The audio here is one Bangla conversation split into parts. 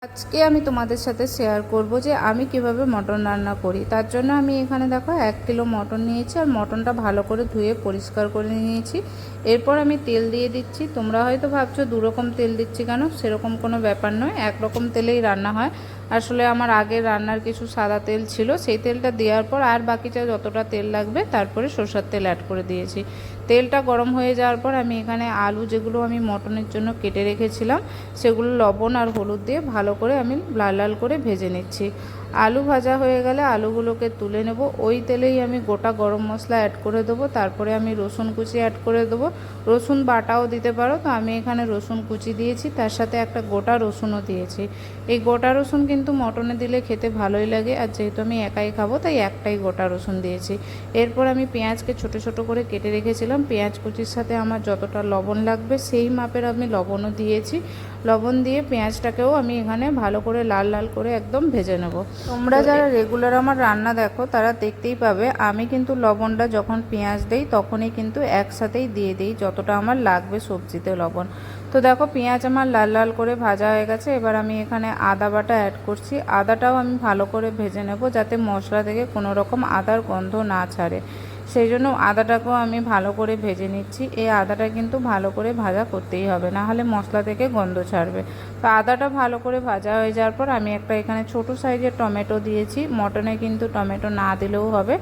আজকে আমি তোমাদের সাথে শেয়ার করব যে আমি কিভাবে মটন রান্না করি। তার জন্য আমি এখানে দেখো 1 কিলো মটন নিয়েছি আর মটনটা ভালো করে ধুয়ে পরিষ্কার করে নিয়েছি। এরপর আমি তেল দিয়ে দিচ্ছি। তোমরা হয়তো ভাবছো দুরকম তেল দিচ্ছি কেন, সেরকম কোনো ব্যাপার নয়, একরকম তেলেই রান্না হয়। আসলে আমার আগের রান্নার কিছু সাদা তেল ছিল, সেই তেলটা দেওয়ার পর আর বাকিটা যতটা তেল লাগবে তারপরে সরষের তেল অ্যাড করে দিয়েছি। তেলটা গরম হয়ে যাওয়ার পর আমি এখানে আলু যেগুলো আমি মটনের জন্য কেটে রেখেছিলাম সেগুলো লবণ আর হলুদ দিয়ে ভালো করে আমি লাল লাল করে ভেজে নিচ্ছি। আলু ভাজা হয়ে গেলে আলুগুলোকে তুলে নেব। ওই তেলেই আমি গোটা গরম মশলা অ্যাড করে দেবো, তারপরে আমি রসুন কুচি অ্যাড করে দেবো। রসুন বাটাও দিতে পারো, তো আমি এখানে রসুন কুচি দিয়েছি, তার সাথে একটা গোটা রসুনও দিয়েছি। এই গোটা রসুন কিন্তু মটনে দিলে খেতে ভালোই লাগে, আর যেহেতু আমি একাই খাবো তাই একটাই গোটা রসুন দিয়েছি। এরপর আমি পেঁয়াজকে ছোট ছোট করে কেটে রেখেছিলাম। পেঁয়াজ কুচির সাথে আমার যতটা লবণ লাগবে সেই মাপের আমি লবণও দিয়েছি। লবণ দিয়ে পেঁয়াজটাকেও আমি এখানে ভালো করে লাল লাল করে একদম ভেজে নেব। তোমরা যারা রেগুলার আমার রান্না দেখো তারা দেখতেই পাবে আমি কিন্তু লবণটা যখন পেঁয়াজ দেই তখনই কিন্তু একসাথেই দিয়ে দিই যতটা আমার লাগবে সবজিতে লবণ। তো দেখো পেঁয়াজ আমার লাল লাল করে ভাজা হয়ে গেছে। এবার আমি এখানে আদা বাটা অ্যাড করছি। আদাটাও আমি ভালো করে ভেজে নেব যাতে মশলা থেকে কোনো রকম আদার গন্ধ না ছাড়ে, সেই জন্য আদাটাকেও আমি ভালো করে ভেজে নিচ্ছি। এই আদাটা কিন্তু ভালো করে ভাজা করতেই হবে, না হলে মশলা থেকে গন্ধ ছাড়বে। তো আদাটা ভালো করে ভাজা হয়ে যাওয়ার পর আমি একটা এখানে ছোট সাইজের টমেটো দিয়েছি। মটনে কিন্তু টমেটো না দিলেও হবে,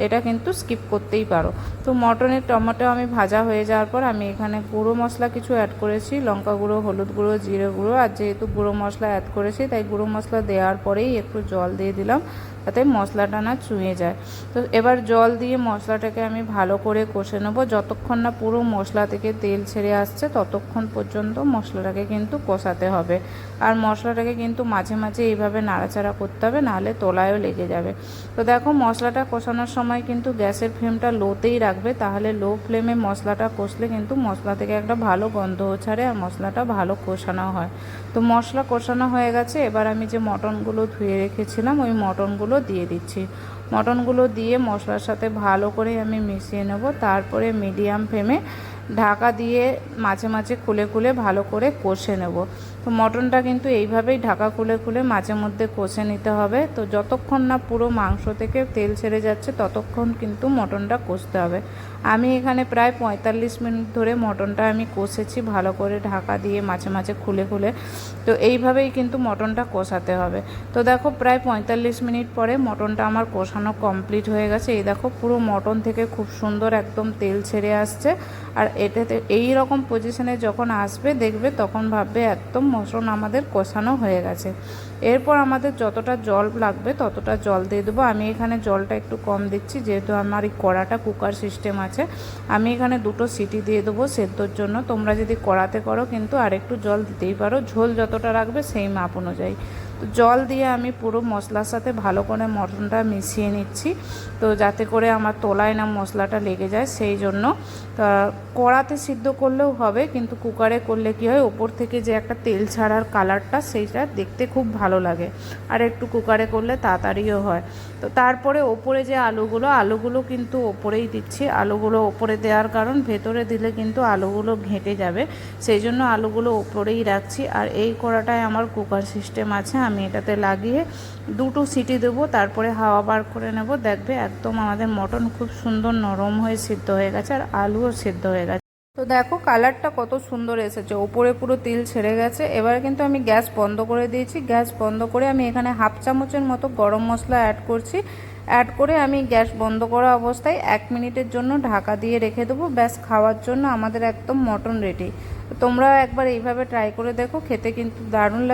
এটা কিন্তু স্কিপ করতেই পারো। তো মটনের টমেটো আমি ভাজা হয়ে যাওয়ার পর আমি এখানে গুঁড়ো মশলা কিছু অ্যাড করেছি, লঙ্কা গুঁড়ো, হলুদ গুঁড়ো, জিরে গুঁড়ো। আর যেহেতু গুঁড়ো মশলা অ্যাড করেছি তাই গুঁড়ো মশলা দেওয়ার পরেই একটু জল দিয়ে দিলাম যাতে মশলাটা না চুঁয়ে যায়। তো এবার জল দিয়ে মশলাটাকে আমি ভালো করে কষে নেব। যতক্ষণ না পুরো মশলা থেকে তেল ছেড়ে আসছে ততক্ষণ পর্যন্ত মশলাটাকে কিন্তু কষাতে হবে। আর মশলাটাকে কিন্তু মাঝে মাঝে এইভাবে নাড়াচাড়া করতে হবে, নাহলে তলায়ও লেগে যাবে। তো দেখো মশলাটা কষানোর সময় কিন্তু গ্যাসের ফ্লেমটা লোতেই রাখবে, তাহলে লো ফ্লেমে মশলাটা কষলে কিন্তু মশলা থেকে একটা ভালো গন্ধ ছাড়ে আর মশলাটা ভালো কষানো হয়। তো মশলা কষানো হয়ে গেছে। এবার আমি যে মটনগুলো ধুয়ে রেখেছিলাম ওই মটনগুলো দিয়ে দিচ্ছি। মটনগুলো দিয়ে মশলার সাথে ভালো করে আমি মিশিয়ে নেব। তারপরে মিডিয়াম ফ্লেমে ঢাকা দিয়ে মাঝে মাঝে খুলে খুলে ভালো করে কষে নেব। তো মটনটা কিন্তু এইভাবেই ঢাকা খুলে খুলে মাঝে মধ্যে কষে নিতে হবে। তো যতক্ষণ না পুরো মাংস থেকে তেল ছেড়ে যাচ্ছে ততক্ষণ কিন্তু মটনটা কষতে হবে। আমি এখানে প্রায় 45 মিনিট ধরে মটনটা আমি কষেছি ভালো করে ঢাকা দিয়ে মাঝে মাঝে খুলে খুলে। তো এইভাবেই কিন্তু মটনটা কষাতে হবে। তো দেখো প্রায় 45 মিনিট পরে মটনটা আমার কষানো কমপ্লিট হয়ে গেছে। এই দেখো পুরো মটন থেকে খুব সুন্দর একদম তেল ছেড়ে আসছে। আর এটাতে এই রকম পজিশনে যখন আসবে দেখবে তখন ভাববে একদম মটন আমাদের কষানো হয়ে গেছে। এরপর আমাদের যতটা জল লাগবে ততটা জল দিয়ে দেবো। আমি এখানে জলটা একটু কম দিচ্ছি যেহেতু আমার এই কড়াটা কুকার সিস্টেম আছে। আমি এখানে 2টো সিটি দিয়ে দেবো সেদ্ধর জন্য। তোমরা যদি কড়াতে করো কিন্তু আরেকটু জল দিতেই পারো, ঝোল যতটা রাখবে সেই মাপ অনুযায়ী। তো জল দিয়ে আমি পুরো মশলার সাথে ভালো করে মটনটা মিশিয়ে নিচ্ছি, তো যাতে করে আমার তলায় না মশলাটা লেগে যায় সেই জন্য। কড়াতে সিদ্ধ করলেও হবে, কিন্তু কুকারে করলে কি হয় ওপর থেকে যে একটা তেল ছাড়ার কালারটা সেইটা দেখতে খুব ভালো লাগে, আর একটু কুকারে করলে তাড়াতাড়িও হয়। তো তারপরে ওপরে যে আলুগুলো কিন্তু ওপরেই দিচ্ছি। আলুগুলো ওপরে দেওয়ার কারণ ভেতরে দিলে কিন্তু আলুগুলো ঘেঁটে যাবে, সেই জন্য আলুগুলো ওপরেই রাখছি। আর এই কড়াটায় আমার কুকার সিস্টেম আছে, আমি এটাতে লাগিয়ে 2টো সিটি দেবো, তারপরে হাওয়া বার করে নেব। দেখবে একদম আমাদের মটন খুব সুন্দর নরম হয়ে সিদ্ধ হয়ে গেছে আর আলুও সিদ্ধ হয়ে গেছে। তো দেখো কালারটা কত সুন্দর এসেছে, ওপরে পুরো তেল ছেড়ে গেছে। এবারে কিন্তু আমি গ্যাস বন্ধ করে দিয়েছি। গ্যাস বন্ধ করে আমি এখানে হাফ চামচের মতো গরম মশলা অ্যাড করছি। অ্যাড করে আমি গ্যাস বন্ধ করা অবস্থায় 1 মিনিটের জন্য ঢাকা দিয়ে রেখে দেবো। ব্যাস খাওয়ার জন্য আমাদের একদম মটন রেডি। তোমরা একবার এইভাবে ট্রাই করে দেখো, খেতে কিন্তু দারুণ লাগে।